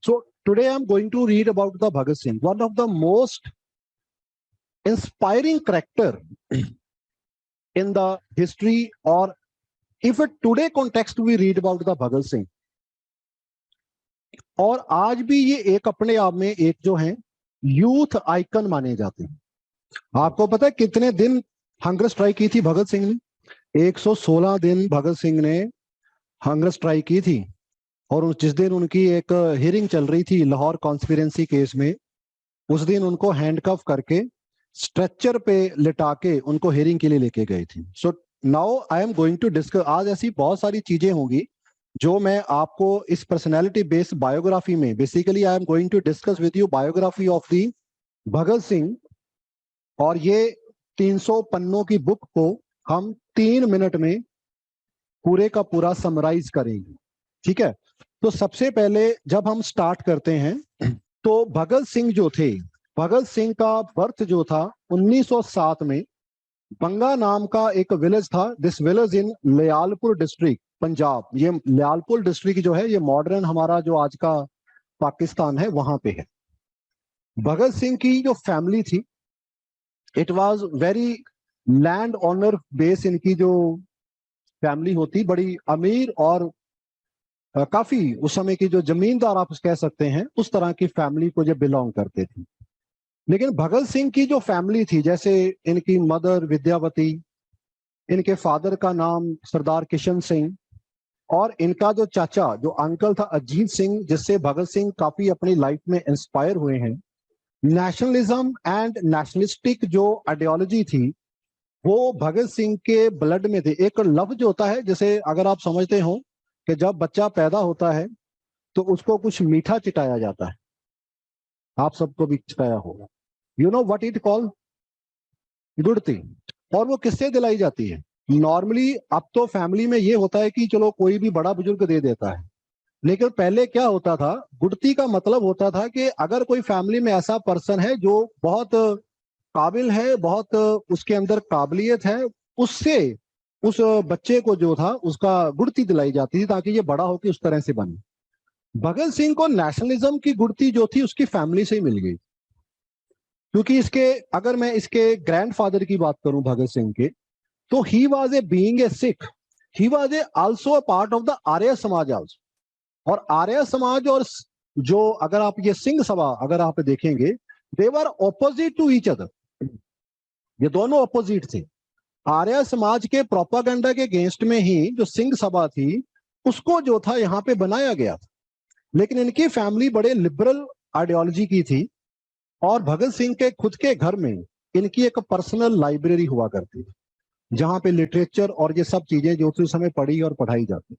So today I'm going to read about the Bhagat Singh, one of the most inspiring character in the history, or if a today context we read about the Bhagat Singh. और आज भी ये एक अपने आप में एक जो है यूथ आइकन माने जाते हैं। आपको पता है कितने दिन हंगर स्ट्राइक की थी भगत सिंह ने? 116 दिन भगत सिंह ने हंगर स्ट्राइक की थी। और जिस दिन उनकी एक हियरिंग चल रही थी लाहौर कॉन्स्पिरेंसी केस में, उस दिन उनको हैंडकफ करके स्ट्रेचर पे लिटा के उनको हियरिंग के लिए लेके गए थे। So now I am going to discuss, आज ऐसी बहुत सारी चीजें होंगी जो मैं आपको इस पर्सनैलिटी बेस्ड बायोग्राफी में, basically I am going to discuss with you biography of the Bhagat Singh. और ये 300 पन्नों की बुक को हम 3 मिनट में पूरे का पूरा समराइज करेंगे, ठीक है? तो सबसे पहले जब हम स्टार्ट करते हैं तो भगत सिंह जो थे, भगत सिंह का बर्थ जो था 1907 में बंगा नाम का एक विलेज था। This village in Lyallpur district, Punjab. ये लियालपुर डिस्ट्रिक्ट जो है ये मॉडर्न हमारा जो आज का पाकिस्तान है वहां पे है। भगत सिंह की जो फैमिली थी, it was very land owner base. इनकी जो फैमिली होती बड़ी अमीर और काफी उस समय की जो जमींदार आप कह सकते हैं, उस तरह की फैमिली को जो बिलोंग करते थे। लेकिन भगत सिंह की जो फैमिली थी, जैसे इनकी मदर विद्यावती, इनके फादर का नाम सरदार किशन सिंह, और इनका जो चाचा जो अंकल था अजीत सिंह, जिससे भगत सिंह काफी अपनी लाइफ में इंस्पायर हुए हैं। नेशनलिज्म एंड नेशनलिस्टिक जो आइडियोलॉजी थी वो भगत सिंह के ब्लड में थी। एक लफ्ज होता है, जैसे अगर आप समझते हो कि जब बच्चा पैदा होता है तो उसको कुछ मीठा चिटाया जाता है, आप सबको भी चिटाया होगा। You know what it call? गुड़ती। और वो किससे दिलाई जाती है? नॉर्मली अब तो फैमिली में ये होता है कि चलो कोई भी बड़ा बुजुर्ग दे देता है, लेकिन पहले क्या होता था, गुड़ती का मतलब होता था कि अगर कोई फैमिली में ऐसा पर्सन है जो बहुत काबिल है, बहुत उसके अंदर काबिलियत है, उससे उस बच्चे को जो था उसका गुड़ती दिलाई जाती थी ताकि ये बड़ा होकर उस तरह से बने। भगत सिंह को नेशनलिज्म की गुड़ती जो थी उसकी फैमिली से ही मिल गई, क्योंकि इसके अगर मैं इसके ग्रैंडफादर की बात करूं भगत सिंह के, तो he was a being a Sikh, he was a also a part of the Arya Samaj also. और आर्य समाज और जो अगर आप ये सिंह सभा अगर आप देखेंगे, दे वर ऑपोजिट टू ईच अदर, ये दोनों ऑपोजिट थे। आर्य समाज के प्रोपागेंडा के अगेंस्ट में ही जो सिंह सभा थी उसको जो था यहाँ पे बनाया गया था। लेकिन इनकी फैमिली बड़े लिबरल आइडियोलॉजी की थी, और भगत सिंह के खुद के घर में इनकी एक पर्सनल लाइब्रेरी हुआ करती थी जहां पे लिटरेचर और ये सब चीजें जो उस समय पढ़ी और पढ़ाई जाती।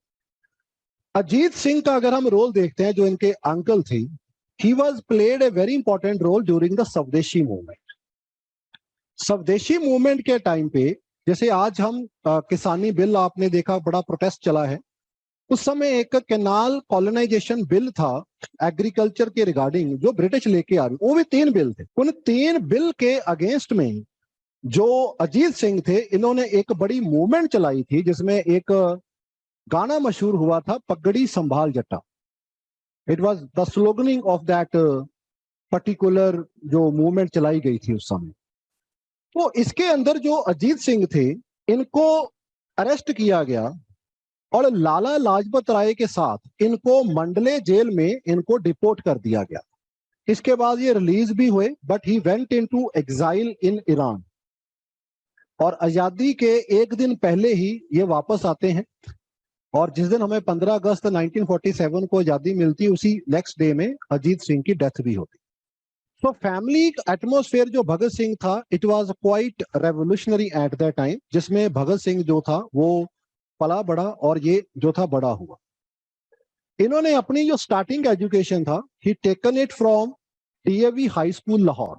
अजीत सिंह का अगर हम रोल देखते हैं, जो इनके अंकल थे, he was played a very important role during the Swadeshi movement. Swadeshi movement के टाइम पे, जैसे आज हम किसानी बिल आपने देखा, बड़ा प्रोटेस्ट चला है, उस समय एक कैनाल कॉलोनाइजेशन बिल था एग्रीकल्चर के रिगार्डिंग जो ब्रिटिश लेके आ रही, वो भी 3 बिल थे। उन 3 बिल के अगेंस्ट में जो अजीत सिंह थे, इन्होंने एक बड़ी मूवमेंट चलाई थी जिसमें एक गाना मशहूर हुआ था, पगड़ी संभाल जट्टा। It was the sloganing of that particular जो मूवमेंट चलाई गई थी उस समय। तो इसके अंदर जो अजीत सिंह थे, इनको अरेस्ट किया गया और लाला लाजपत राय के साथ इनको मंडले जेल में इनको डिपोर्ट कर दिया गया। इसके बाद ये रिलीज भी हुए, but he went into exile in Iran. और आजादी के एक दिन पहले ही ये वापस आते हैं, और जिस दिन हमें 15 अगस्त 1947 को आजादी मिलती है, उसी नेक्स्ट डे में अजीत सिंह की डेथ भी होती। तो फैमिली एटमॉस्फेयर जो भगत सिंह था, it was quite revolutionary eight that time, जिसमें भगत सिंह जो था वो पला बड़ा और ये जो था बड़ा हुआ। इन्होंने अपनी जो स्टार्टिंग एजुकेशन था, he taken it from DAV high school Lahore,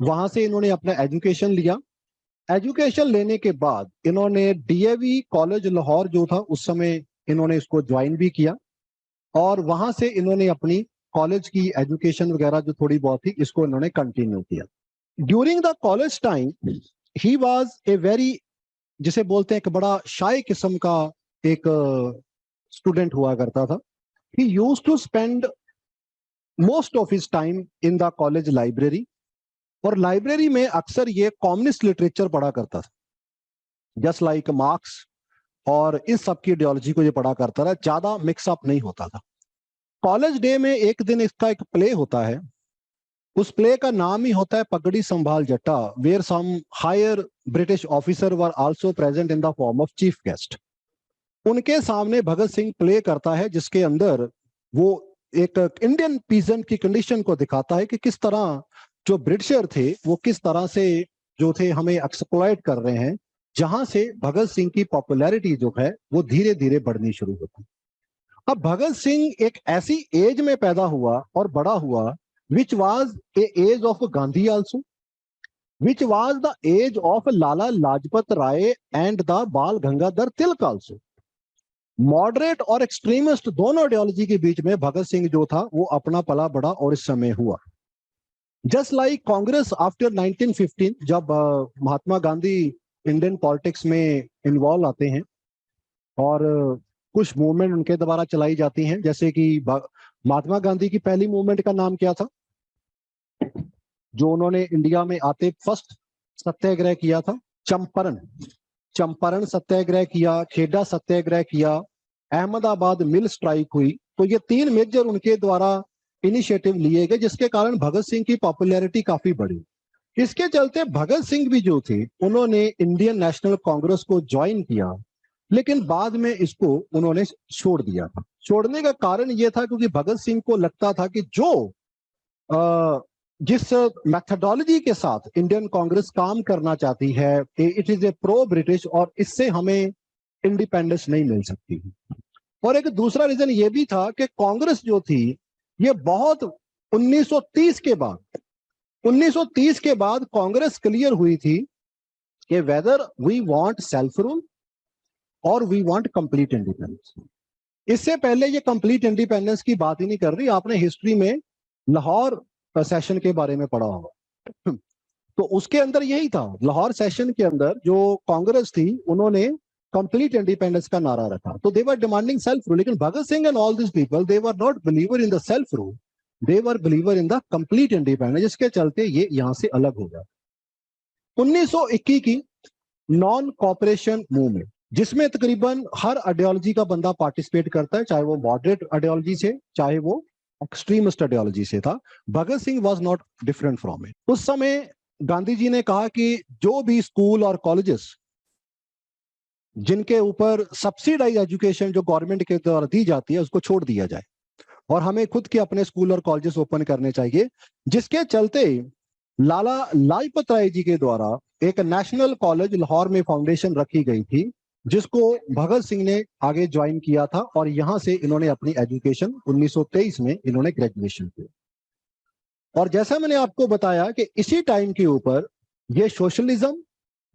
वहां से इन्होंने अपना एजुकेशन लिया। एजुकेशन लेने के बाद इन्होंने डीएवी कॉलेज लाहौर जो था उस समय इन्होंने इसको ज्वाइन भी किया, और वहां से इन्होंने अपनी कॉलेज की एजुकेशन वगैरह जो थोड़ी बहुत थी इसको इन्होंने कंटिन्यू किया। During the college time he was a very, जिसे बोलते हैं कि बड़ा शाय किस्म का एक स्टूडेंट हुआ करता था। he used to spend most of his time in the college library, और लाइब्रेरी में अक्सर ये कम्युनिस्ट लिटरेचर पढ़ा करता था, जस्ट लाइक मार्क्स, और इस सब की आइडियोलॉजी को ये पढ़ा करता था, ज्यादा मिक्सअप नहीं होता था। कॉलेज डे में एक दिन इसका एक प्ले होता है, उस प्ले का नाम ही होता है पगड़ी संभाल Jatta, where some higher British officer were also present in the form of chief guest. उनके सामने भगत सिंह प्ले करता है, जिसके अंदर वो एक इंडियन पीजेंट की कंडीशन को दिखाता है कि किस तरह जो ब्रिटिशर थे वो किस तरह से जो थे हमें एक्सप्लॉइट कर रहे हैं, जहां से भगत सिंह की पॉपुलैरिटी जो है वो धीरे धीरे बढ़नी शुरू होती। अब भगत सिंह एक ऐसी एज में पैदा हुआ और बड़ा हुआ which was a age of Gandhi also, which was the age of Lala Lajpat Rai and the Bal Gangadhar Tilak also. Moderate और एक्सट्रीमिस्ट दोनों आइडियोलॉजी के बीच में भगत सिंह जो था वो अपना पला बड़ा और इस समय हुआ। जस्ट लाइक कांग्रेस आफ्टर 1915, जब महात्मा गांधी इंडियन पॉलिटिक्स में इन्वॉल्व आते हैं और कुछ मूवमेंट उनके द्वारा चलाई जाती हैं, जैसे कि महात्मा गांधी की पहली मूवमेंट का नाम क्या था, जो उन्होंने इंडिया में आते फर्स्ट सत्याग्रह किया था, चंपारण सत्याग्रह किया, खेड़ा सत्याग्रह किया, अहमदाबाद मिल स्ट्राइक हुई। तो ये तीन मेजर उनके द्वारा इनिशिएटिव लिए गए, जिसके कारण भगत सिंह की पॉपुलैरिटी काफी बढ़ी। इसके चलते भगत सिंह भी जो थे उन्होंने इंडियन नेशनल कांग्रेस को ज्वाइन किया, लेकिन बाद में इसको उन्होंने छोड़ दिया था। छोड़ने का कारण यह था क्योंकि भगत सिंह को लगता था कि जो जिस मेथडोलॉजी के साथ इंडियन कांग्रेस काम करना चाहती है, it is a pro British, और इससे हमें इंडिपेंडेंस नहीं मिल सकती। और एक दूसरा रीजन ये भी था कि कांग्रेस जो थी ये बहुत 1930 के बाद कांग्रेस क्लियर हुई थी कि whether we want self rule और वी वांट कंप्लीट इंडिपेंडेंस। इससे पहले ये कंप्लीट इंडिपेंडेंस की बात ही नहीं कर रही। आपने हिस्ट्री में लाहौर सेशन के बारे में पढ़ा होगा, तो उसके अंदर यही था। लाहौर सेशन के अंदर जो कांग्रेस थी उन्होंने कंप्लीट इंडिपेंडेंस का नारा रखा, तो they were demanding self rule. लेकिन Bhagat Singh and all this people they were not believer in the self rule, they were believer in the complete independence, जिसके चलते ये यहां से अलग हो गया। 1921 की नॉन कॉपरेशन मूवमेंट, जिसमें तकरीबन हर आइडियोलॉजी का बंदा पार्टिसिपेट करता है, चाहे वो मॉडरेट आइडियोलॉजी से चाहे वो एक्सट्रीमिस्ट आइडियोलॉजी से था। Bhagat Singh was not different from it. उस समय गांधी जी ने कहा कि जो भी स्कूल और कॉलेजेस जिनके ऊपर सब्सिडाइज एजुकेशन जो गवर्नमेंट के द्वारा दी जाती है उसको छोड़ दिया जाए, और हमें खुद के अपने स्कूल और कॉलेजेस ओपन करने चाहिए। जिसके चलते लाला लाजपत राय जी के द्वारा एक नेशनल कॉलेज लाहौर में फाउंडेशन रखी गई थी, जिसको भगत सिंह ने आगे ज्वाइन किया था, और यहां से इन्होंने अपनी एजुकेशन 1923 में इन्होंने ग्रेजुएशन की। और जैसा मैंने आपको बताया कि इसी टाइम के ऊपर ये सोशलिज्म,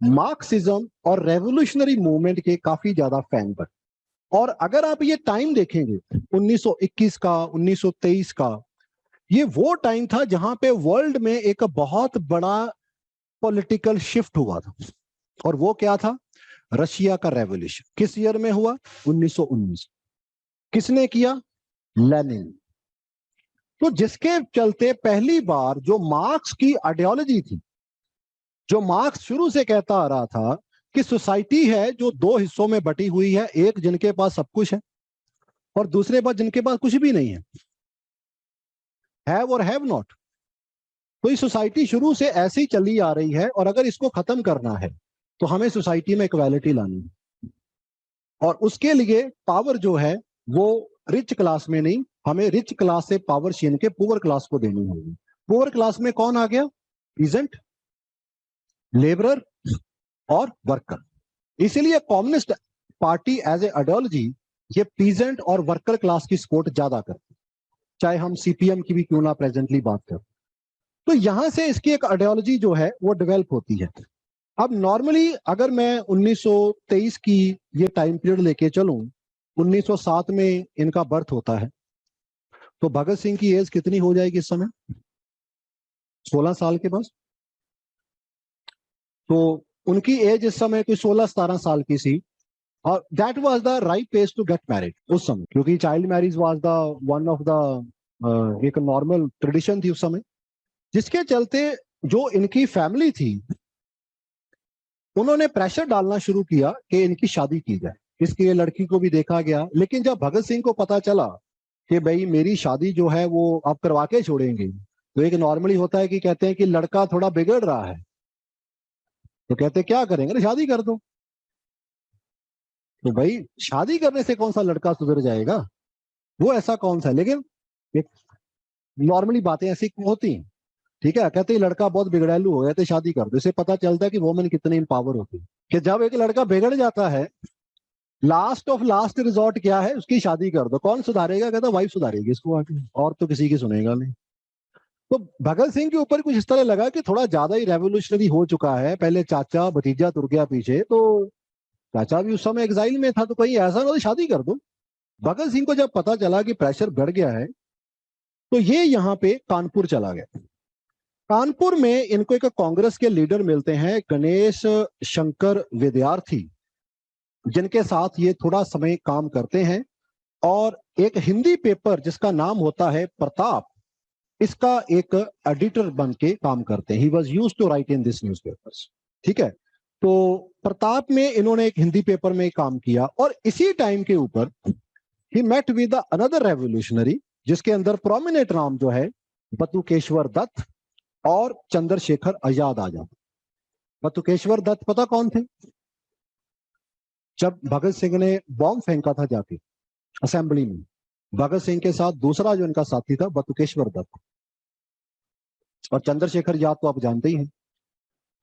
मार्क्सिज्म और रेवोल्यूशनरी मूवमेंट के काफी ज्यादा फैन बने। और अगर आप ये टाइम देखेंगे 1921 का, 1923 का, ये वो टाइम था जहां पे वर्ल्ड में एक बहुत बड़ा पॉलिटिकल शिफ्ट हुआ था, और वो क्या था? रशिया का रेवोल्यूशन। किस ईयर में हुआ? 1919। किसने किया? लेनिन। तो जिसके चलते पहली बार जो मार्क्स की आइडियोलॉजी थी, जो मार्क्स शुरू से कहता आ रहा था कि सोसाइटी है जो दो हिस्सों में बटी हुई है, एक जिनके पास सब कुछ है और दूसरे पास जिनके पास कुछ भी नहीं है, हैव और हैव नॉट। तो ये सोसाइटी शुरू से ऐसे ही चली आ रही है, और अगर इसको खत्म करना है तो हमें सोसाइटी में इक्वालिटी लानी है, और उसके लिए पावर जो है वो रिच क्लास में नहीं, हमें रिच क्लास से पावर छीन के पुअर क्लास को देनी होगी। पुअर क्लास में कौन आ गया? पीजेंट, लेबरर और वर्कर। इसीलिए communist party as a ideology ये पीजेंट और वर्कर क्लास की सपोर्ट ज्यादा करती, चाहे हम सीपीएम की भी क्यों ना प्रेजेंटली बात करें। तो यहां से इसकी एक आइडियोलॉजी जो है वो डेवलप होती है। अब नॉर्मली अगर मैं 1923 की ये टाइम पीरियड लेके चलूं, 1907 में इनका बर्थ होता है, तो भगत सिंह की एज कितनी हो जाएगी इस समय? 16 साल के पास। तो उनकी एज इस समय कोई 16-17 साल की सी, और that was the right age to get married उस समय, क्योंकि child marriage was the one of the एक नॉर्मल ट्रेडिशन थी उस समय, जिसके चलते जो इनकी फैमिली थी उन्होंने प्रेशर डालना शुरू किया कि इनकी शादी की जाए। इसके लड़की को भी देखा गया, लेकिन जब भगत सिंह को पता चला कि भाई मेरी शादी जो है वो आप करवा के छोड़ेंगे, तो एक नॉर्मली होता है कि कहते हैं कि लड़का थोड़ा बिगड़ रहा है, तो कहते क्या करेंगे, शादी कर दो। तो भाई शादी करने से कौन सा लड़का सुधर जाएगा, वो ऐसा कौन सा है। लेकिन एक नॉर्मली बातें ऐसी होती हैं, ठीक है, कहते हैं लड़का बहुत बिगड़ैलू हो गया तो शादी कर दो। इससे पता चलता है कि वोमेन कितनी इंपावर होती है, कि जब एक लड़का बिगड़ जाता है, लास्ट ऑफ लास्ट रिजॉर्ट क्या है, उसकी शादी कर दो। कौन सुधारेगा, कहता वाइफ सुधारेगी इसको आके, और तो किसी की सुनेगा नहीं। तो भगत सिंह के ऊपर कुछ इस तरह लगा कि थोड़ा ज्यादा ही रेवोल्यूशनरी हो चुका है, पहले चाचा भतीजा तुर गया पीछे, तो चाचा भी उस समय एग्जाइल में था, तो कहीं ऐसा ना हो शादी कर दो। भगत सिंह को जब पता चला कि प्रेशर बढ़ गया है, तो ये यहाँ पे कानपुर चला गया। कानपुर में इनको एक कांग्रेस के लीडर मिलते हैं, गणेश शंकर विद्यार्थी, जिनके साथ ये थोड़ा समय काम करते हैं। और एक हिंदी पेपर जिसका नाम होता है प्रताप, इसका एक एडिटर बन के काम करते हैं। He was use to write in this newspapers, ठीक है। तो प्रताप में इन्होंने एक हिंदी पेपर में काम किया, और इसी टाइम के ऊपर he met with another revolutionary, जिसके अंदर प्रोमिनेंट नाम जो है बटुकेश्वर दत्त और चंद्रशेखर आजाद आ जाते। बटुकेश्वर दत्त पता कौन थे? जब भगत सिंह ने बॉम्ब फेंका था जाके असेंबली में, भगत सिंह के साथ दूसरा जो इनका साथी था बटुकेश्वर दत्त, और चंद्रशेखर आजाद तो आप जानते ही हैं।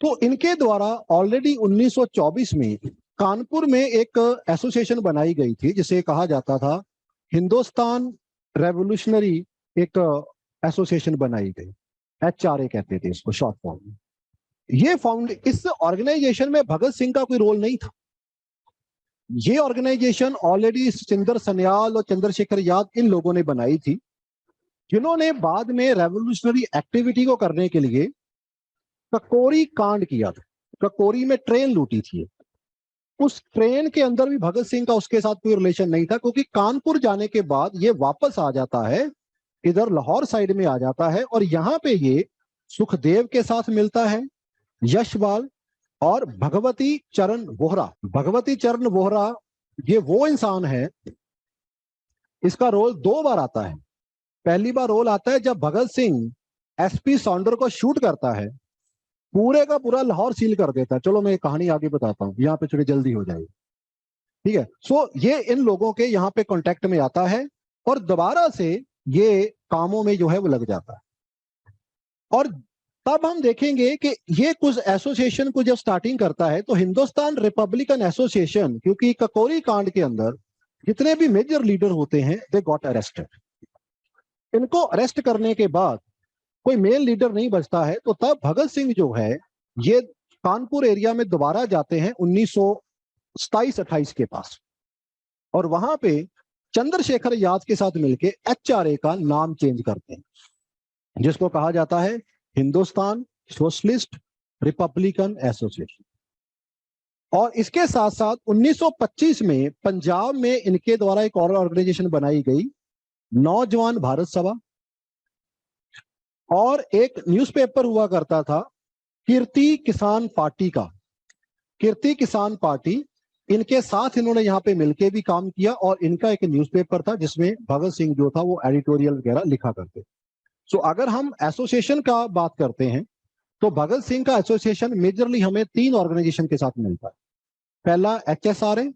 तो इनके द्वारा ऑलरेडी 1924 में कानपुर में एक एसोसिएशन बनाई गई थी, जिसे कहा जाता था हिंदुस्तान रेवोल्यूशनरी एक एसोसिएशन बनाई गई, HRA कहते थे इसको शॉर्ट फॉर्म में। ये फाउंड इस ऑर्गेनाइजेशन में भगत सिंह का कोई रोल नहीं था। ये ऑर्गेनाइजेशन ऑलरेडी सिंदर सन्याल और चंद्रशेखर आजाद इन लोगों ने बनाई थी, जिन्होंने बाद में रेवोल्यूशनरी एक्टिविटी को करने के लिए ककोरी कांड किया था। ककोरी में ट्रेन लूटी थी, उस ट्रेन के अंदर भी भगत सिंह का उसके साथ कोई रिलेशन नहीं था, क्योंकि कानपुर जाने के बाद ये वापस आ जाता है, इधर लाहौर साइड में आ जाता है, और यहाँ पे ये सुखदेव के साथ मिलता है, यशपाल और भगवती चरण वोहरा। भगवती चरण वोहरा ये वो इंसान है, इसका रोल 2 बार आता है। पहली बार रोल आता है जब भगत सिंह SP सौंडर को शूट करता है, पूरे का पूरा लाहौर सील कर देता है। चलो मैं कहानी आगे बताता हूँ, यहाँ पे थोड़ी जल्दी हो जाएगी, ठीक है। सो ये इन लोगों के यहाँ पे कांटेक्ट में आता है, और दोबारा से ये कामों में जो है वो लग जाता है। और तब हम देखेंगे कि ये कुछ एसोसिएशन को जब स्टार्टिंग करता है, तो हिंदुस्तान रिपब्लिकन एसोसिएशन, क्योंकि ककोरी कांड के अंदर जितने भी मेजर लीडर होते हैं दे गॉट अरेस्टेड। इनको अरेस्ट करने के बाद कोई मेन लीडर नहीं बचता है, तो तब भगत सिंह जो है ये कानपुर एरिया में दोबारा जाते हैं 1927-28 के पास, और वहां पे चंद्रशेखर आजाद के साथ मिलके HRA का नाम चेंज करते हैं, जिसको कहा जाता है हिंदुस्तान सोशलिस्ट रिपब्लिकन एसोसिएशन। और इसके साथ साथ 1925 में पंजाब में इनके द्वारा एक और ऑर्गेनाइजेशन बनाई गई, नौजवान भारत सभा, और एक न्यूज़पेपर हुआ करता था कीर्ति किसान पार्टी का। कीर्ति किसान पार्टी, इनके साथ इन्होंने यहाँ पे मिलके भी काम किया, और इनका एक न्यूज़पेपर था जिसमें भगत सिंह जो था वो एडिटोरियल वगैरह लिखा करते। सो अगर हम एसोसिएशन का बात करते हैं, तो भगत सिंह का एसोसिएशन मेजरली हमें 3 ऑर्गेनाइजेशन के साथ मिलता है। पहला HSRA,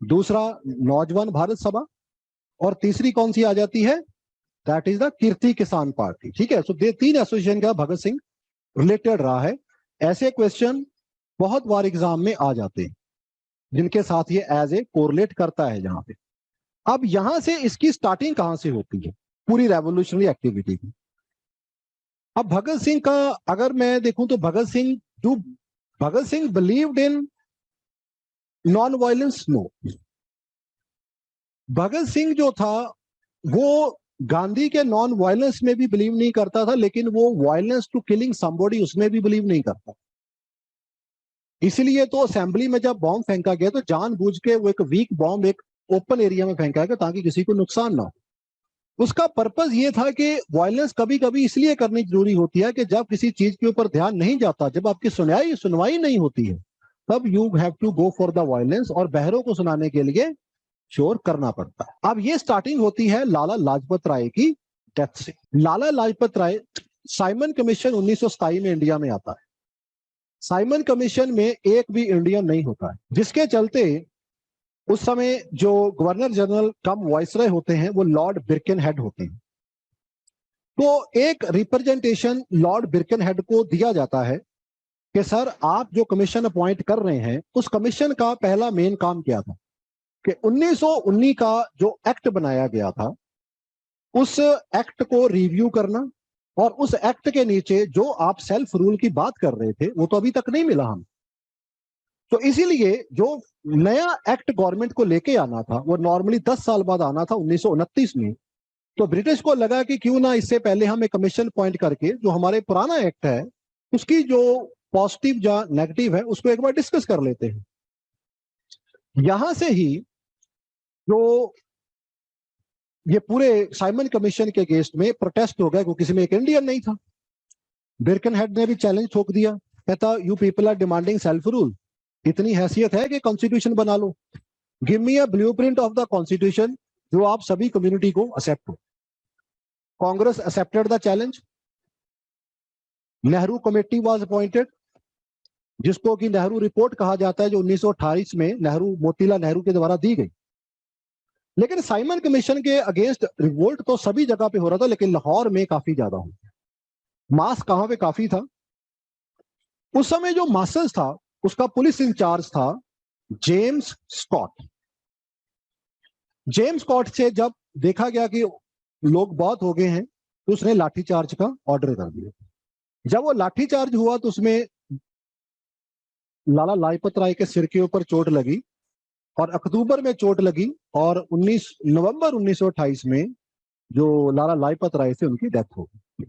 दूसरा नौजवान भारत सभा, और तीसरी कौन सी आ जाती है, that is the Kirti Kisan party, ठीक है। सो ये 3 एसोसिएशन का भगत सिंह रिलेटेड रहा है। ऐसे क्वेश्चन बहुत बार एग्जाम में आ जाते हैं, जिनके साथ ये एज ए कोरिलेट करता है जहां पे। अब यहां से इसकी स्टार्टिंग कहां से होती है पूरी रेवोल्यूशनरी एक्टिविटी की। अब भगत सिंह का अगर मैं देखूं, तो Bhagat Singh believed in non violence, no. Bhagat Singh जो था वो गांधी के नॉन वायलेंस में भी बिलीव नहीं करता था, लेकिन वो वायलेंस टू किलिंग समबॉडी उसमें भी बिलीव नहीं करता। इसलिए तो असेंबली में जब बॉम्ब फेंका गया तो जानबूझ के वो एक वीक बॉम्ब एक ओपन एरिया में फेंका गया ताकि किसी को नुकसान ना हो। उसका पर्पस ये था कि वायलेंस कभी कभी इसलिए करनी जरूरी होती है कि जब किसी चीज के ऊपर ध्यान नहीं जाता, जब आपकी सुनवाई नहीं होती है, तब you have to go for the violence, और बहरों को सुनाने के लिए शोर करना पड़ता है। अब ये स्टार्टिंग होती है लाला लाजपत राय की डेथ से। लाला लाजपत राय, साइमन कमीशन 1927 में इंडिया में आता है। साइमन कमीशन में एक भी इंडियन नहीं होता है, जिसके चलते उस समय जो गवर्नर जनरल कम वाइसरॉय होते हैं वो लॉर्ड बिर्केनहेड होते हैं। तो एक रिप्रेजेंटेशन लॉर्ड बिर्केनहेड को दिया जाता है कि सर आप जो कमीशन अपॉइंट कर रहे हैं, उस कमीशन का पहला मेन काम क्या था कि 1919 का जो एक्ट बनाया गया था उस एक्ट को रिव्यू करना, और उस एक्ट के नीचे जो आप सेल्फ रूल की बात कर रहे थे वो तो अभी तक नहीं मिला हम। तो इसीलिए जो नया एक्ट गवर्नमेंट को लेके आना था वो नॉर्मली 10 साल बाद आना था 1929 में। तो ब्रिटिश को लगा कि क्यों ना इससे पहले हम एक कमीशन पॉइंट करके जो हमारे पुराना एक्ट है उसकी जो पॉजिटिव या नेगेटिव है उसको एक बार डिस्कस कर लेते हैं। यहां से ही जो ये पूरे साइमन कमीशन के अगेंस्ट में प्रोटेस्ट हो गया क्योंकि किसी में एक इंडियन नहीं था। बिर्केनहेड ने भी चैलेंज ठोक दिया, कहता you people are demanding self rule, इतनी हैसियत है कि कॉन्स्टिट्यूशन बना लो, give me a blueprint of the constitution जो आप सभी कम्युनिटी को एक्सेप्ट हो। Congress accepted the challenge. Nehru committee was appointed, जिसको कि नेहरू रिपोर्ट कहा जाता है, जो 1928 में मोतीलाल नेहरू के द्वारा दी गई। लेकिन साइमन कमीशन के अगेंस्ट रिवोल्ट तो सभी जगह पे हो रहा था, लेकिन लाहौर में काफी ज्यादा हो गया। मास कहां पे काफी था, उस समय जो मास्टर्स था उसका पुलिस इंचार्ज था जेम्स स्कॉट। जेम्स स्कॉट से जब देखा गया कि लोग बहुत हो गए हैं तो उसने लाठीचार्ज का ऑर्डर कर दिया। जब वो लाठीचार्ज हुआ तो उसमें लाला लाजपत राय के सिर के ऊपर चोट लगी और अक्टूबर में चोट लगी, और 19 नवंबर 1928 में जो लाला लाजपत राय थे उनकी डेथ हो गई।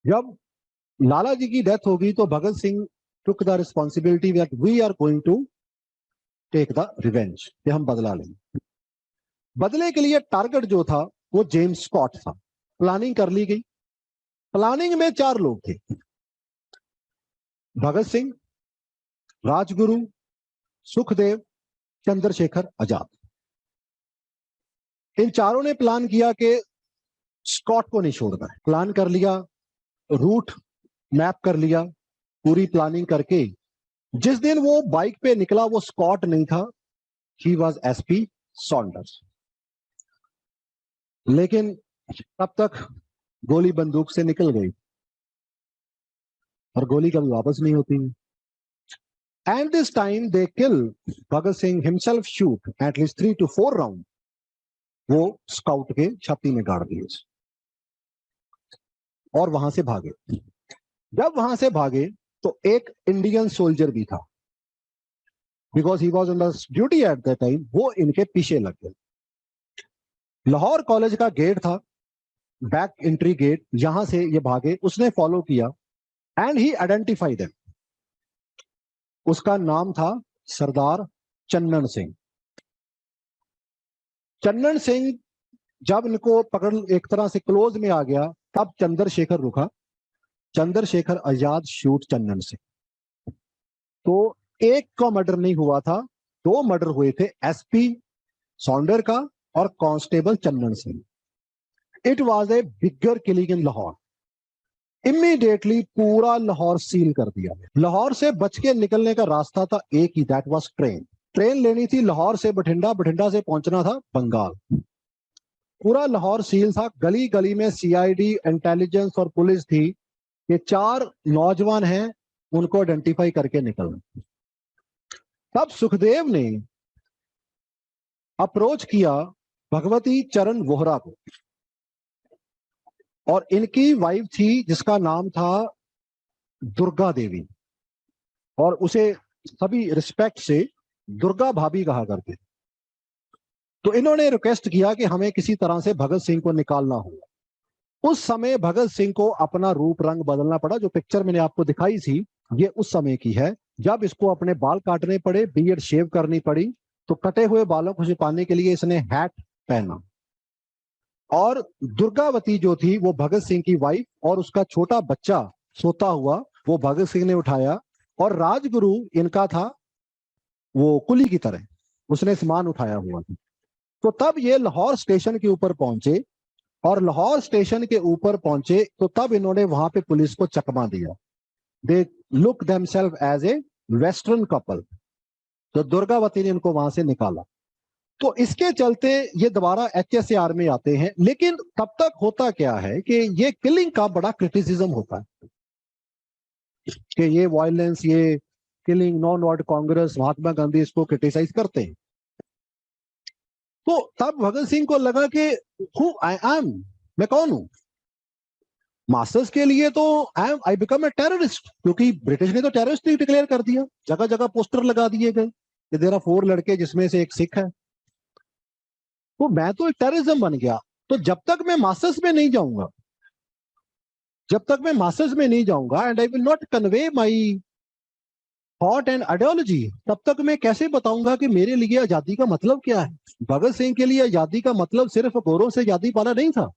जब लाला जी की डेथ होगी तो Bhagat Singh took the responsibility that we are going to take the revenge, कि हम बदला लेंगे। बदले के लिए टारगेट जो था वो जेम्स स्कॉट था। प्लानिंग कर ली गई। प्लानिंग में 4 लोग थे, भगत सिंह, राजगुरु, सुखदेव, चंद्रशेखर आजाद। इन चारों ने प्लान किया कि स्कॉट को नहीं छोड़ना है। प्लान कर लिया, रूट मैप कर लिया, पूरी प्लानिंग करके जिस दिन वो बाइक पे निकला वो स्कॉट नहीं था, ही वाज एसपी सॉन्डर्स। लेकिन तब तक गोली बंदूक से निकल गई और गोली कभी वापस नहीं होती। And this time they kill Bhagat Singh himself, shoot at least 3 to 4 round वो स्काउट के छाती में गाड़ दिए और वहां से भागे। जब वहां से भागे तो एक इंडियन सोल्जर भी था, because he was on the duty at the time, वो इनके पीछे लग गए। लाहौर कॉलेज का गेट था, बैक एंट्री गेट, यहां से ये भागे। उसने फॉलो किया एंड ही आइडेंटिफाई देम। उसका नाम था सरदार चन्नन सिंह। चन्नन सिंह जब इनको पकड़ एक तरह से क्लोज में आ गया तब चंद्रशेखर रुका। चंद्रशेखर आजाद शूट चन्नन सिंह। तो एक का मर्डर नहीं हुआ था, 2 मर्डर हुए थे, एसपी सॉन्डर का और constable Channan Singh. It was a bigger killing in Lahore. Immediately पूरा लाहौर सील कर दिया। लाहौर से बच के निकलने का रास्ता था एक ही, दैट वाज ट्रेन। ट्रेन लेनी थी लाहौर से बठिंडा, बठिंडा से पहुंचना था बंगाल। पूरा लाहौर सील था। गली गली में सीआईडी, इंटेलिजेंस और पुलिस थी कि 4 नौजवान हैं, उनको आइडेंटिफाई करके निकलना। तब सुखदेव ने अप्रोच किया भगवती चरण वोहरा को, और इनकी वाइफ थी जिसका नाम था दुर्गा देवी, और उसे सभी रिस्पेक्ट से दुर्गा भाभी कहा करते। तो इन्होंने रिक्वेस्ट किया कि हमें किसी तरह से भगत सिंह को निकालना होगा। उस समय भगत सिंह को अपना रूप रंग बदलना पड़ा। जो पिक्चर मैंने आपको दिखाई थी ये उस समय की है, जब इसको अपने बाल काटने पड़े, बियर्ड शेव करनी पड़ी, तो कटे हुए बालों को छिपाने के लिए इसने हैट पहना। और दुर्गावती जो थी वो भगत सिंह की वाइफ, और उसका छोटा बच्चा सोता हुआ वो भगत सिंह ने उठाया, और राजगुरु इनका था वो कुली की तरह, उसने सामान उठाया हुआ था। तो तब ये लाहौर स्टेशन के ऊपर पहुंचे, और लाहौर स्टेशन के ऊपर पहुंचे तो तब इन्होंने वहां पे पुलिस को चकमा दिया। They look themselves as a western couple. तो दुर्गावती ने इनको वहां से निकाला। तो इसके चलते ये दोबारा HSAR में आते हैं। लेकिन तब तक होता क्या है कि ये किलिंग का बड़ा क्रिटिसिज्म होता है कि ये वायलेंस, ये killing, non word Congress, Mahatma Gandhi इसको क्रिटिसाइज करते हैं। तो तब भगत सिंह को लगा कि हु आई एम, मैं कौन हूं। मास्टर्स के लिए तो आई बिकम ए टेररिस्ट, क्योंकि ब्रिटिश ने तो टेररिस्ट ही डिक्लेयर कर दिया, जगह जगह पोस्टर लगा दिए गए कि देयर आर 4 लड़के जिसमें से एक सिख है। तो मैं तो एक टेररिज्म बन गया। तो जब तक मैं मास्टर्स में नहीं जाऊंगा, जब तक मैं मास्टर्स में नहीं जाऊंगा, and I will not convey my thought and ideology, तब तक मैं कैसे बताऊंगा कि मेरे लिए आजादी का मतलब क्या है। भगत सिंह के लिए आजादी का मतलब सिर्फ गोरों से आजादी पाना नहीं था,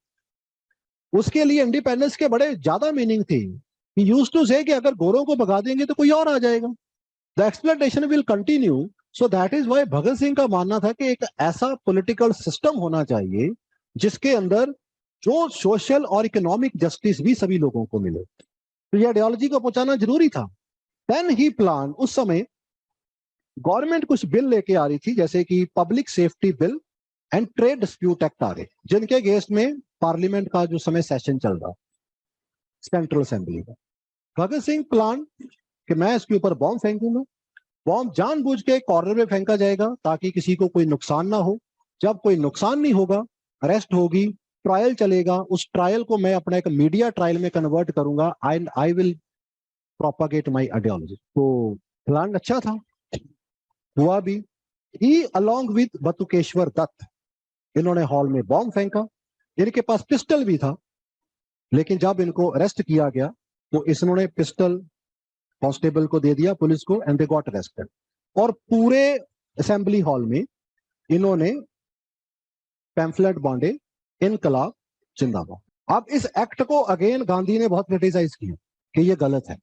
उसके लिए इंडिपेंडेंस के बड़े ज्यादा मीनिंग थे। ही यूज्ड टू से कि अगर गोरों को भगा देंगे तो कोई और आ जाएगा, the exploitation will continue. So that is why Bhagat Singh का मानना था कि एक ऐसा पॉलिटिकल सिस्टम होना चाहिए जिसके अंदर जो सोशल और इकोनॉमिक जस्टिस भी सभी लोगों को मिले। तो ये आइडियोलॉजी को पहुंचाना जरूरी था। देन ही प्लान, उस समय गवर्नमेंट कुछ बिल लेके आ रही थी, जैसे कि public safety bill and trade dispute act आ रहे, जिनके अगेंस्ट में पार्लियामेंट का जो समय सेशन चल रहा, सेंट्रल असेंबली का। भगत सिंह प्लान कि मैं इसके ऊपर बॉम्ब फेंकूंगा, बॉम्ब जानबूझ के कॉर्नर में फेंका जाएगा ताकि किसी को कोई नुकसान ना हो। जब कोई नुकसान नहीं होगा, अरेस्ट होगी, ट्रायल चलेगा, उस ट्रायल को मैं अपना एक मीडिया ट्रायल में कन्वर्ट करूंगा, and I will propagate my ideology. तो प्लान अच्छा था, हुआ भी। ही अलोंग विद बतुकेश्वर दत्त, इन्होंने हॉल में बॉम्ब फेंका। इनके पास पिस्टल भी था, लेकिन जब इनको अरेस्ट किया गया तो इन्होंने पिस्टल कांस्टेबल को दे दिया, पुलिस को, एंड दे गॉट अरेस्टेड। और पूरे असेंबली हॉल में इन्होंने पैम्फलेट बांधे, इनकलाब जिंदाबाद। अब इस एक्ट को अगेन गांधी ने बहुत क्रिटिसाइज किया कि ये गलत है।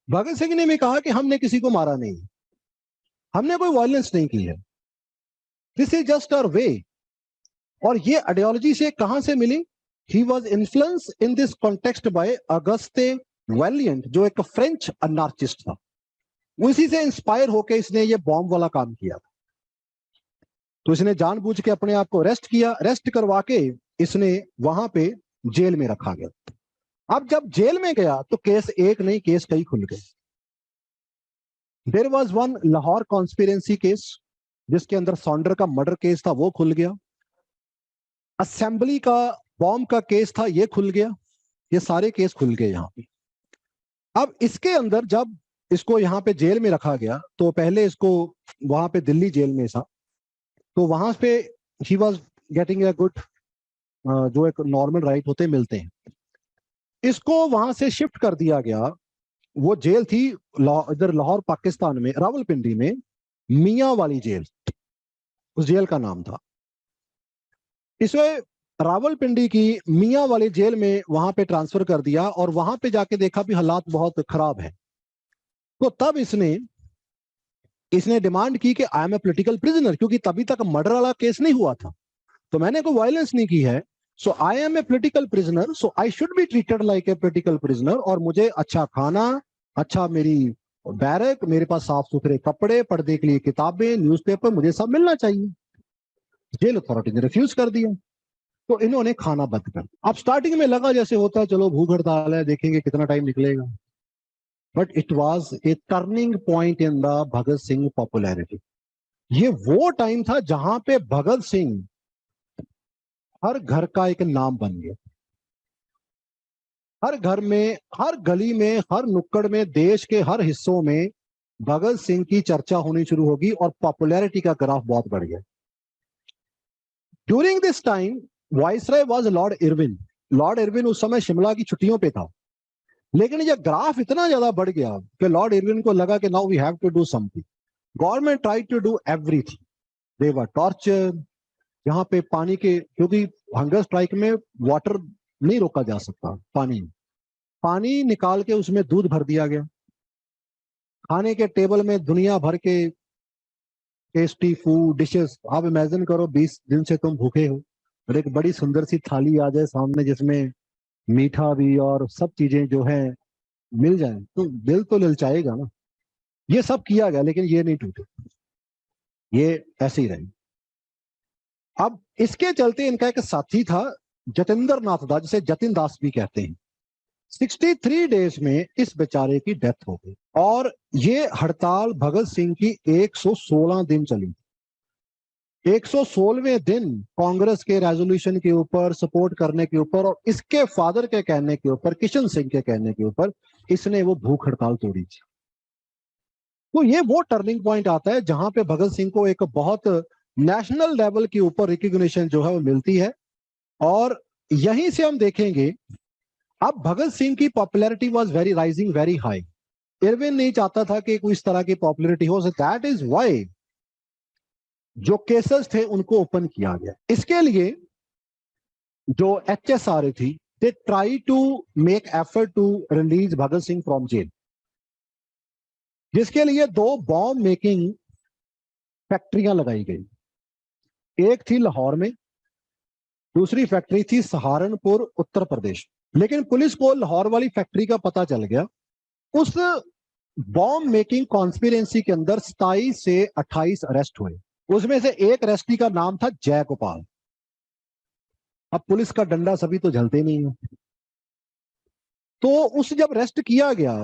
भगत सिंह ने भी कहा कि हमने किसी को मारा नहीं, हमने कोई वायलेंस नहीं की है, this is just our way. और ये आइडियोलॉजी से कहां से मिली? He was influence in this context by Auguste Vaillant, जो एक फ्रेंच अनार्चिस्ट था। उसी से इंस्पायर होकर इसने ये बॉम्ब वाला काम किया था। तो इसने जानबूझ के अपने आप को अरेस्ट किया, अरेस्ट करवा के इसने वहां पे जेल में रखा गया। अब जब जेल में गया तो केस एक नहीं, केस कई खुल गए। There was one Lahore conspiracy case, जिसके अंदर सॉन्डर का मर्डर केस था, वो खुल गया। असेंबली का बॉम्ब का केस था, ये खुल गया। ये सारे केस खुल गए यहाँ पे। अब इसके अंदर जब इसको यहाँ पे जेल में रखा गया, तो पहले इसको वहां पे दिल्ली जेल में था, तो वहां पे he was getting a good, जो एक नॉर्मल राइट होते मिलते हैं। इसको वहां से शिफ्ट कर दिया गया। वो जेल थी इधर लाहौर पाकिस्तान में, रावलपिंडी में, मियां वाली जेल, उस जेल का नाम था। इसे रावलपिंडी की मियां वाली जेल में वहां पे ट्रांसफर कर दिया, और वहां पे जाके देखा भी हालात बहुत खराब है। तो तब इसने डिमांड की कि I am a political prisoner, क्योंकि तभी तक मर्डर वाला केस नहीं हुआ था, तो मैंने कोई वायलेंस नहीं की है, so I am a political prisoner, so I should be treated like a political prisoner. और मुझे अच्छा खाना, अच्छा मेरी बैरक, मेरे पास साफ सुथरे कपड़े, पढ़ने के लिए किताबें, न्यूज़पेपर, मुझे सब मिलना चाहिए। जेल अथॉरिटी ने रिफ्यूज कर दिया, तो इन्होंने खाना बंद कर दिया। अब स्टार्टिंग में लगा जैसे होता है, चलो भूख हड़ताल है, देखेंगे कितना टाइम निकलेगा, but it was A turning point in the Bhagat Singh popularity. ये वो टाइम था जहां पे भगत सिंह हर घर का एक नाम बन गया। हर घर में, हर गली में, हर नुक्कड़ में, देश के हर हिस्सों में भगत सिंह की चर्चा होनी शुरू होगी, और पॉपुलैरिटी का ग्राफ बहुत बढ़ गया। During this time viceroy was Lord Irwin. Lord Irwin उस समय शिमला की छुट्टियों पे था, लेकिन ये ग्राफ इतना ज्यादा बढ़ गया कि लॉर्ड इरविन को लगा कि now we have to do something. Government try to do everything, they were torture. यहाँ पे पानी के, क्योंकि हंगर स्ट्राइक में वाटर नहीं रोका जा सकता, पानी निकाल के उसमें दूध भर दिया गया। खाने के टेबल में दुनिया भर के टेस्टी फूड डिशेस। आप इमेजिन करो 20 दिन से तुम भूखे हो और एक बड़ी सुंदर सी थाली आ जाए सामने जिसमें मीठा भी और सब चीजें जो है मिल जाए, तो दिल तो ललचाएगा ना। ये सब किया गया लेकिन ये नहीं टूटे, ये ऐसे ही रहे। अब इसके चलते इनका एक साथी था जतेंद्र नाथ दास, जिसे जतिन दास भी कहते हैं। 63 डेज में इस बेचारे की डेथ हो गई और ये हड़ताल भगत सिंह की 116 दिन चली। 116वें दिन कांग्रेस के रेजोल्यूशन के ऊपर, सपोर्ट करने के ऊपर और इसके फादर के कहने के ऊपर, किशन सिंह के कहने के ऊपर, इसने वो भूख हड़ताल तोड़ी थी। तो ये वो टर्निंग पॉइंट आता है जहां पे भगत सिंह को एक बहुत नेशनल लेवल के ऊपर रिकॉग्निशन जो है वो मिलती है। और यहीं से हम देखेंगे, अब भगत सिंह की popularity was very rising very high. Irwin नहीं चाहता था कि कोई इस तरह की पॉपुलैरिटी हो, दैट इज व्हाई जो केसेस थे उनको ओपन किया गया। इसके लिए जो HSRA थी, they try to make effort to release Bhagat Singh from jail, जिसके लिए 2 बॉम्ब मेकिंग फैक्ट्रियां लगाई गई। एक थी लाहौर में, दूसरी फैक्ट्री थी सहारनपुर उत्तर प्रदेश। लेकिन पुलिस को लाहौर वाली फैक्ट्री का पता चल गया। उस बॉम्ब मेकिंग कॉन्स्पिरेंसी के अंदर 27 से 28 अरेस्ट हुए। उसमें से एक अरेस्टी का नाम था जय गोपाल। अब पुलिस का डंडा सभी तो झलते नहीं है, तो उस जब अरेस्ट किया गया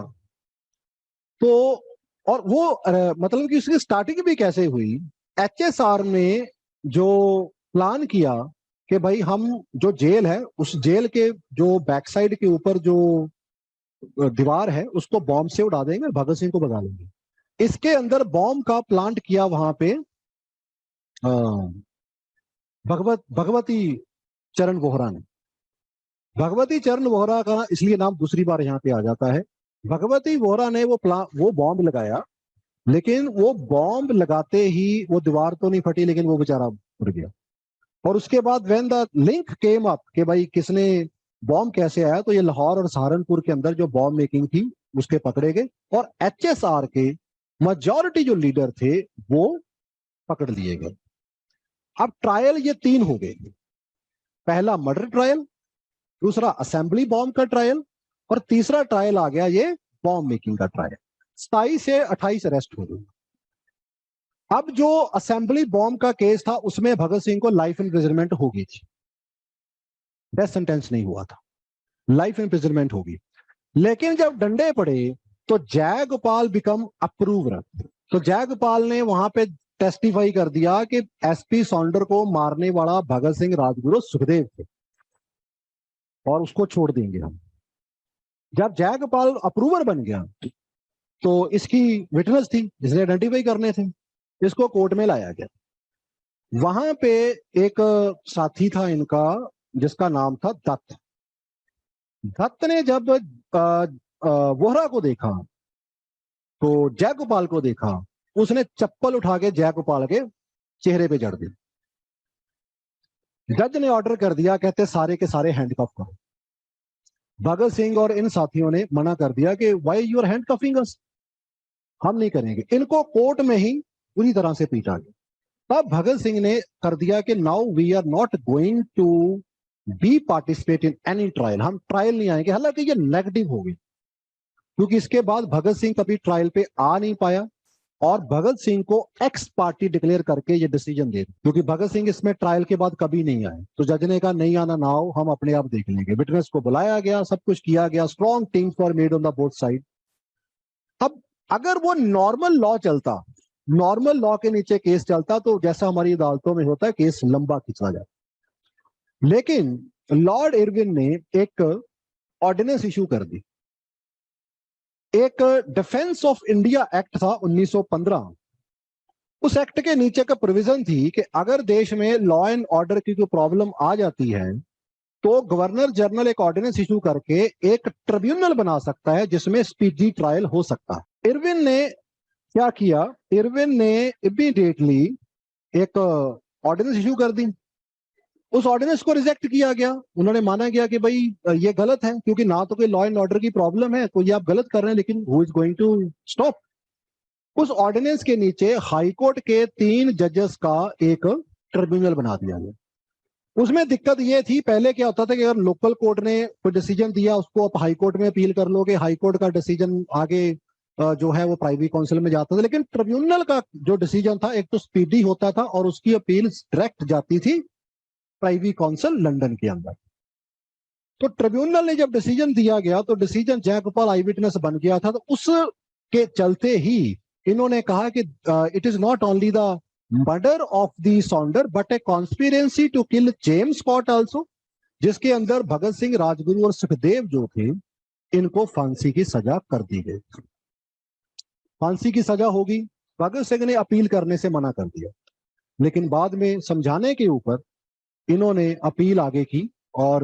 तो, और वो मतलब कि उसकी स्टार्टिंग भी कैसे हुई, HSR ने जो प्लान किया कि भाई हम जो जेल है, उस जेल के जो बैक साइड के ऊपर जो दीवार है उसको बॉम्ब से उड़ा देंगे, भगत सिंह को भगा लेंगे। इसके अंदर बॉम्ब का प्लांट किया वहां पे भगवती चरण वोहरा ने। भगवती चरण वोहरा का इसलिए नाम दूसरी बार यहाँ पे आ जाता है। भगवती वोहरा ने वो बॉम्ब लगाया, लेकिन वो बॉम्ब लगाते ही वो दीवार तो नहीं फटी, लेकिन वो बेचारा उड़ गया। और उसके बाद when the link came up कि भाई किसने बॉम्ब कैसे आया, तो ये लाहौर और सहारनपुर के अंदर जो बॉम्ब मेकिंग थी उसके पकड़े गए और HSR के मेजॉरिटी जो लीडर थे वो पकड़ लिए गए। अब ट्रायल ये 3 हो गए, पहला मर्डर ट्रायल, दूसरा असेंबली बॉम्ब का ट्रायल और तीसरा ट्रायल आ गया ये बॉम्ब मेकिंग का ट्रायल। 27 से 28 अरेस्ट हो गए। अब जो असेंबली बॉम्ब का केस था उसमें भगत सिंह को लाइफ इम्प्रिजनमेंट हो गई थी, डेथ सेंटेंस नहीं हुआ था, लाइफ इम्प्रिजनमेंट होगी। लेकिन जब डंडे पड़े तो जय गोपाल बिकम अप्रूवर। तो जय गोपाल ने वहां पे टेस्टिफाई कर दिया कि SP सौंडर को मारने वाला भगत सिंह राजगुरु सुखदेव थे और उसको छोड़ देंगे हम। जब जय गोपाल अप्रूवर बन गया तो इसकी विटनेस थी जिसने आइडेंटिफाई करने थे, इसको कोर्ट में लाया गया। वहां पे एक साथी था इनका जिसका नाम था दत्त। दत्त ने जब वोहरा को देखा तो जय गोपाल को देखा, उसने चप्पल उठा के जय गोपाल के चेहरे पे जड़ दी। जज ने ऑर्डर कर दिया, कहते सारे के सारे हैंडकफ करो। भगत सिंह और इन साथियों ने मना कर दिया कि व्हाई यू आर हैंडकफिंग अस, हम नहीं करेंगे। इनको कोर्ट में ही पूरी तरह से पीटा गया। तब भगत सिंह ने कर दिया कि now we are not going to be participate in any trial, हम ट्रायल नहीं आएंगे। हालांकि ये नेगेटिव हो गई, क्योंकि इसके बाद भगत सिंह कभी ट्रायल पे आ नहीं पाया और भगत सिंह को एक्स पार्टी डिक्लेयर करके ये डिसीजन दे, क्योंकि भगत सिंह इसमें ट्रायल के बाद कभी नहीं आए। तो जज ने कहा नहीं आना ना हो, हम अपने आप देख लेंगे। विटनेस को बुलाया गया, सब कुछ किया गया, strong teams were made on the both side. अब अगर वो नॉर्मल लॉ चलता, नॉर्मल लॉ के नीचे केस चलता, तो जैसा हमारी अदालतों में होता है केस लंबा खिंचवा जाता। लेकिन लॉर्ड इरविन ने एक ऑर्डिनेंस इशू कर दी। एक डिफेंस ऑफ इंडिया एक्ट था 1915। उस एक्ट के नीचे का प्रोविजन थी कि अगर देश में लॉ एंड ऑर्डर की कोई प्रॉब्लम आ जाती है तो गवर्नर जनरल एक ऑर्डिनेंस इशू करके एक ट्रिब्यूनल बना सकता है जिसमें स्पीडी ट्रायल हो सकता है। इरविन ने क्या किया, इरविन ने इमीडिएटली एक ऑर्डिनेंस इशू कर दी। उस ऑर्डिनेंस को रिजेक्ट किया गया। उन्होंने माना गया कि भाई ये गलत है, क्योंकि ना तो कोई लॉ एंड ऑर्डर की प्रॉब्लम है, तो ये आप गलत कर रहे हैं, लेकिन who is going to stop. उस ऑर्डिनेंस के नीचे हाईकोर्ट के 3 जजेस का एक ट्रिब्यूनल बना दिया गया। उसमें दिक्कत ये थी, पहले क्या होता था कि अगर लोकल कोर्ट ने कोई डिसीजन दिया, उसको आप हाई कोर्ट में अपील कर लोगे, हाई कोर्ट का डिसीजन आगे जो है वो प्राइवी काउंसिल में जाता था। लेकिन ट्रिब्यूनल का जो डिसीजन था, एक तो स्पीडी होता था और उसकी अपील डायरेक्ट जाती थी प्राइवी काउंसिल लंदन के अंदर। तो ट्रिब्यूनल ने जब डिसीजन दिया गया तो डिसीजन जयगोपाल आई विटनेस बन गया था। तो उसके चलते ही इन्होंने कहा कि it is not only the murder of the Saunder but a conspiracy to kill James Scott also, जिसके अंदर भगत सिंह, राजगुरु और सुखदेव जो थे, इनको फांसी की सजा कर दी गई। फांसी की सजा होगी। भगत सिंह ने अपील करने से मना कर दिया, लेकिन बाद में समझाने के ऊपर इन्होंने अपील आगे की और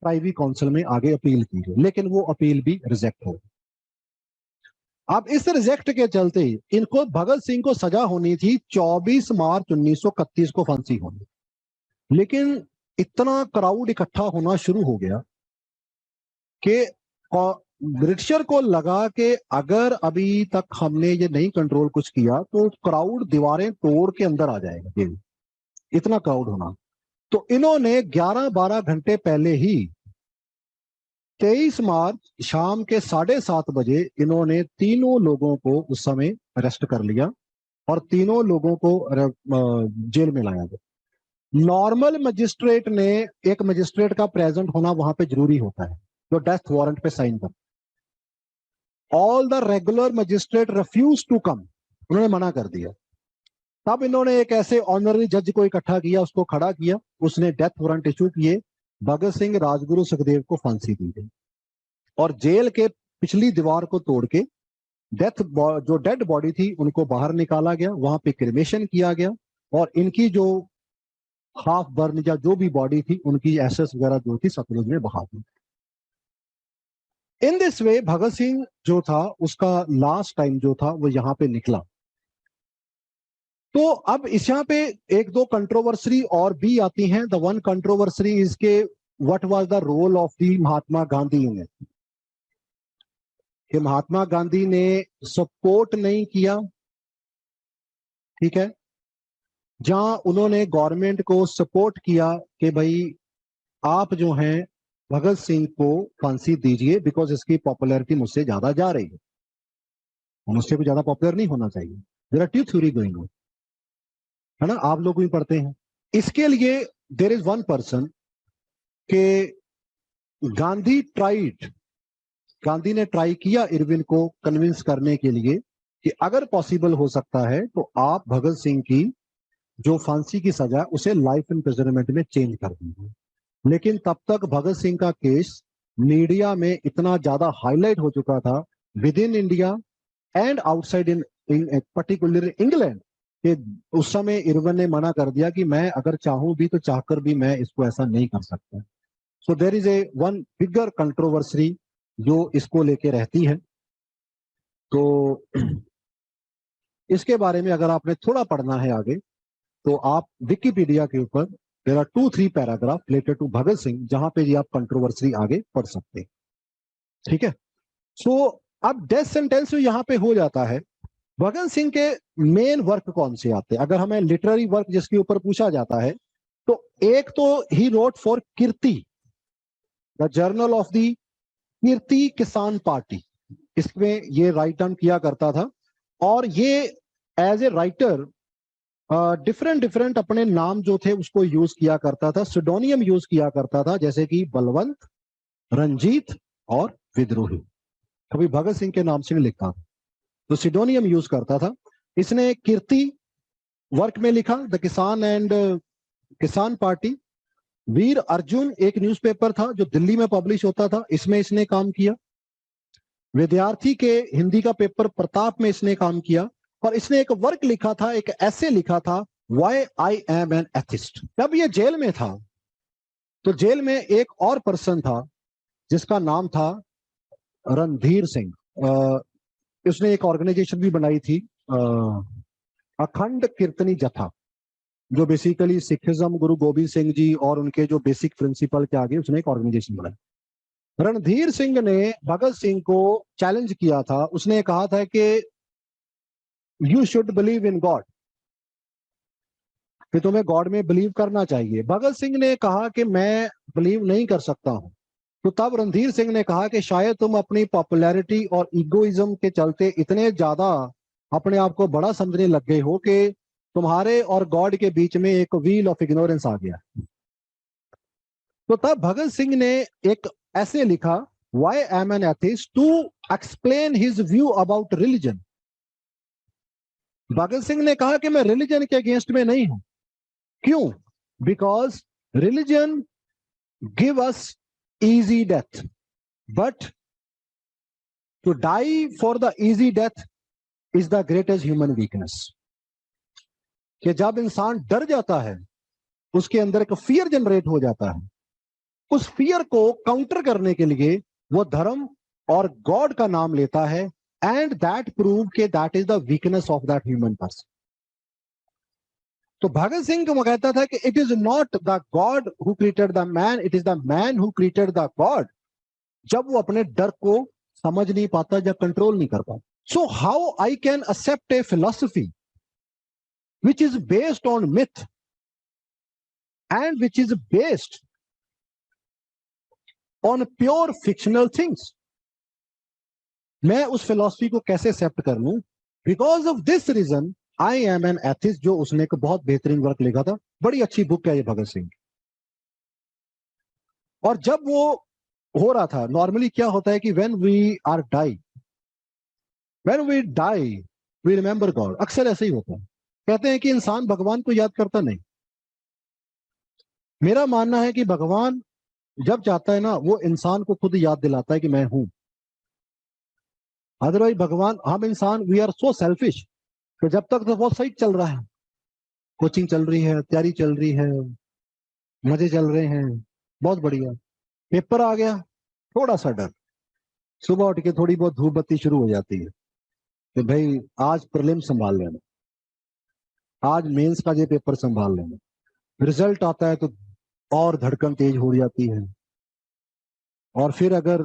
प्राइवी काउंसिल में आगे अपील की गई, लेकिन वो अपील भी रिजेक्ट हो गई। अब इस रिजेक्ट के चलते इनको, भगत सिंह को सजा होनी थी 24 मार्च 1931 को फांसी होनी, लेकिन इतना क्राउड इकट्ठा होना शुरू हो गया कि ब्रिटिशर को लगा कि अगर अभी तक हमने ये नहीं कंट्रोल कुछ किया तो क्राउड दीवारें तोड़ के अंदर आ जाएगा, इतना क्राउड होना। तो इन्होंने 11-12 घंटे पहले ही 23 मार्च शाम के 7:30 बजे इन्होंने तीनों लोगों को उस समय अरेस्ट कर लिया और तीनों लोगों को जेल में लाया गया। नॉर्मल मजिस्ट्रेट ने, एक मजिस्ट्रेट का प्रेजेंट होना वहां पे जरूरी होता है जो डेथ वारंट पे साइन कर। All the regular magistrate refuse to come, उन्होंने मना कर दिया। तब इन्होंने एक ऐसे ऑनररी जज को इकट्ठा किया, उसको खड़ा किया, उसने डेथ वारंट इशू किए, भगत सिंह, राजगुरु, सुखदेव को फांसी दी गई और जेल के पिछली दीवार को तोड़ के जो डेड बॉडी थी उनको बाहर निकाला गया, वहां पे क्रिमेशन किया गया और इनकी जो हाफ बर्न या जो भी बॉडी थी उनकी एसेस वगैरह जो थी सतलुज में बहा दी। इन दिस वे भगत सिंह जो था उसका लास्ट टाइम जो था वो यहाँ पे निकला। तो अब इस यहाँ पे एक दो कंट्रोवर्सी और भी आती हैं। द वन कंट्रोवर्सी इज के what was the role of the Mahatma Gandhi in it, कि महात्मा गांधी ने सपोर्ट नहीं किया, ठीक है, जहां उन्होंने गवर्नमेंट को सपोर्ट किया कि भाई आप जो हैं भगत सिंह को फांसी दीजिए बिकॉज इसकी पॉपुलैरिटी मुझसे ज्यादा जा रही है, मुझसे भी ज्यादा पॉपुलर नहीं होना चाहिए। There are two theory going on, है ना, आप लोग भी पढ़ते हैं। इसके लिए देयर इज वन पर्सन के गांधी ने ट्राई किया इरविन को कन्विंस करने के लिए कि अगर पॉसिबल हो सकता है तो आप भगत सिंह की जो फांसी की सजा उसे लाइफ इम्प्रिजनमेंट में चेंज कर दीजिए। लेकिन तब तक भगत सिंह का केस मीडिया में इतना ज्यादा हाईलाइट हो चुका था with in India and outside in particular England, कि उस समय इरविन ने मना कर दिया कि मैं अगर चाहूं भी तो चाहकर भी मैं इसको ऐसा नहीं कर सकता। So there is a one bigger controversy जो इसको लेके रहती है। तो इसके बारे में अगर आपने थोड़ा पढ़ना है आगे तो आप विकिपीडिया के ऊपर there are 2-3 paragraph related to Bhagat Singh, जहां पे ये आप कंट्रोवर्सी आगे पढ़ सकते हैं, ठीक है। सो अब डेथ सेंटेंस यहां पे हो जाता है। भगत सिंह के मेन वर्क कौन से आते हैं? अगर हमें लिटरेरी वर्क जिसके ऊपर पूछा जाता है तो एक तो he wrote for Kirti, the journal of the Kirti Kisan party, इसमें ये राइट डाउन किया करता था और ये एज ए राइटर डिफरेंट अपने नाम जो थे उसको यूज किया करता था, सिडोनियम यूज किया करता था, जैसे कि बलवंत, रंजीत और विद्रोही। कभी भगत सिंह के नाम से नहीं लिखता तो सिडोनियम यूज करता था। इसने कीर्ति वर्क में लिखा, द किसान एंड किसान पार्टी। वीर अर्जुन एक न्यूज़पेपर था जो दिल्ली में पब्लिश होता था, इसमें इसने काम किया। विद्यार्थी के हिंदी का पेपर प्रताप में इसने काम किया और इसने एक वर्क लिखा था, एक ऐसे लिखा था, why I am an atheist. जब ये जेल में था तो जेल में एक और पर्सन था जिसका नाम था रणधीर सिंह। उसने एक ऑर्गेनाइजेशन भी बनाई थी, अखंड कीर्तनी जथा, जो बेसिकली सिखिज्म, गुरु गोबिंद सिंह जी और उनके जो बेसिक प्रिंसिपल के आगे उसने एक ऑर्गेनाइजेशन बनाई। रणधीर सिंह ने भगत सिंह को चैलेंज किया था। उसने कहा था कि you should believe in God, कि तुम्हें गॉड में बिलीव करना चाहिए। भगत सिंह ने कहा कि मैं बिलीव नहीं कर सकता हूं। तो तब रणधीर सिंह ने कहा कि शायद तुम अपनी पॉपुलैरिटी और इगोइज्म के चलते इतने ज्यादा अपने आप को बड़ा समझने लग गए हो कि तुम्हारे और गॉड के बीच में एक व्हील ऑफ इग्नोरेंस आ गया। तो तब भगत सिंह ने एक ऐसे लिखा, why am an atheist, to explain his view about religion. Bhagat Singh ने कहा कि मैं रिलीजन के अगेंस्ट में नहीं हूं। क्यों? Because religion give us easy death, but to die for the easy death is the greatest human weakness। कि जब इंसान डर जाता है, उसके अंदर एक फियर जनरेट हो जाता है, उस फियर को काउंटर करने के लिए वो धर्म और गॉड का नाम लेता है, एंड दैट प्रूव के that is the weakness of that human person. तो भगत सिंह को कहता था कि it is not the God who created the man, it is the man who created the God. जब वो अपने डर को समझ नहीं पाता या कंट्रोल नहीं कर पाता। So how I can accept a philosophy which is based on myth and which is based on pure fictional things? मैं उस फिलॉसफी को कैसे एक्सेप्ट कर लूं? Because of this reason I am an atheist, जो उसने एक बहुत बेहतरीन वर्क लिखा था। बड़ी अच्छी बुक है ये भगत सिंह। और जब वो हो रहा था, नॉर्मली क्या होता है कि when we die we remember God. अक्सर ऐसे ही होता है। कहते हैं कि इंसान भगवान को याद करता नहीं। मेरा मानना है कि भगवान जब चाहता है ना, वो इंसान को खुद याद दिलाता है कि मैं हूं। अदरवाइज भगवान, हम इंसान वी आर सो सेल्फिश। तो जब तक तो बहुत सही चल रहा है, कोचिंग चल रही है, तैयारी चल रही है, मजे चल रहे हैं, बहुत बढ़िया। पेपर आ गया, थोड़ा सा डर। सुबह उठ के थोड़ी बहुत धूप बत्ती शुरू हो जाती है कि भाई आज प्रीलिम संभाल लेना, आज मेंस का ये पेपर संभाल लेना। रिजल्ट आता है तो और धड़कन तेज हो जाती है। और फिर अगर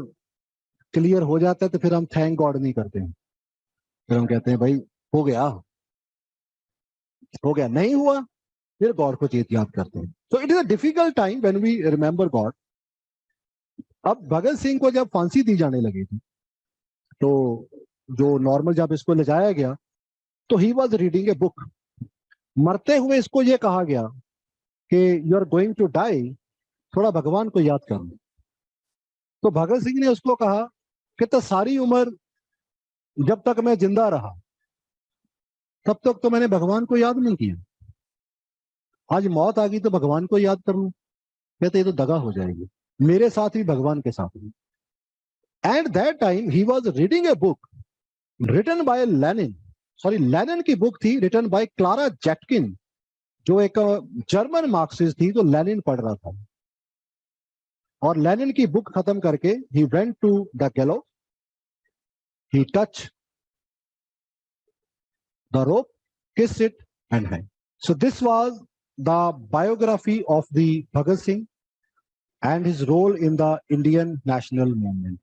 क्लियर हो जाता है तो फिर हम थैंक गॉड नहीं करते हैं। फिर हम कहते हैं भाई हो गया, हो गया। नहीं हुआ फिर गॉड को चेत याद करते हैं। So it is a difficult time when we remember God. अब भगत सिंह को जब फांसी दी जाने लगी थी, तो जो नॉर्मल जब इसको ले जाया गया, तो he was reading a book. मरते हुए इसको ये कहा गया कि you are going to die, थोड़ा भगवान को याद कर लो। तो भगत सिंह ने उसको कहा कि तो सारी उम्र जब तक मैं जिंदा रहा तब तक तो मैंने भगवान को याद नहीं किया, आज मौत आ गई तो भगवान को याद कर लूं। कहते ये तो दगा हो जाएगी, मेरे साथ भी भगवान के साथ भी। At that time he was reading a book written by Lenin. Sorry, Lenin की बुक थी रिटन बाय क्लारा जैटकिन, जो एक जर्मन मार्क्सिस्ट थी, तो लेनिन पढ़ रहा था। और लेनिन की बुक खत्म करके he went to the gallows, he touch the rope, kissed it and hang. So this was the biography of the Bhagat Singh and his role in the Indian national movement.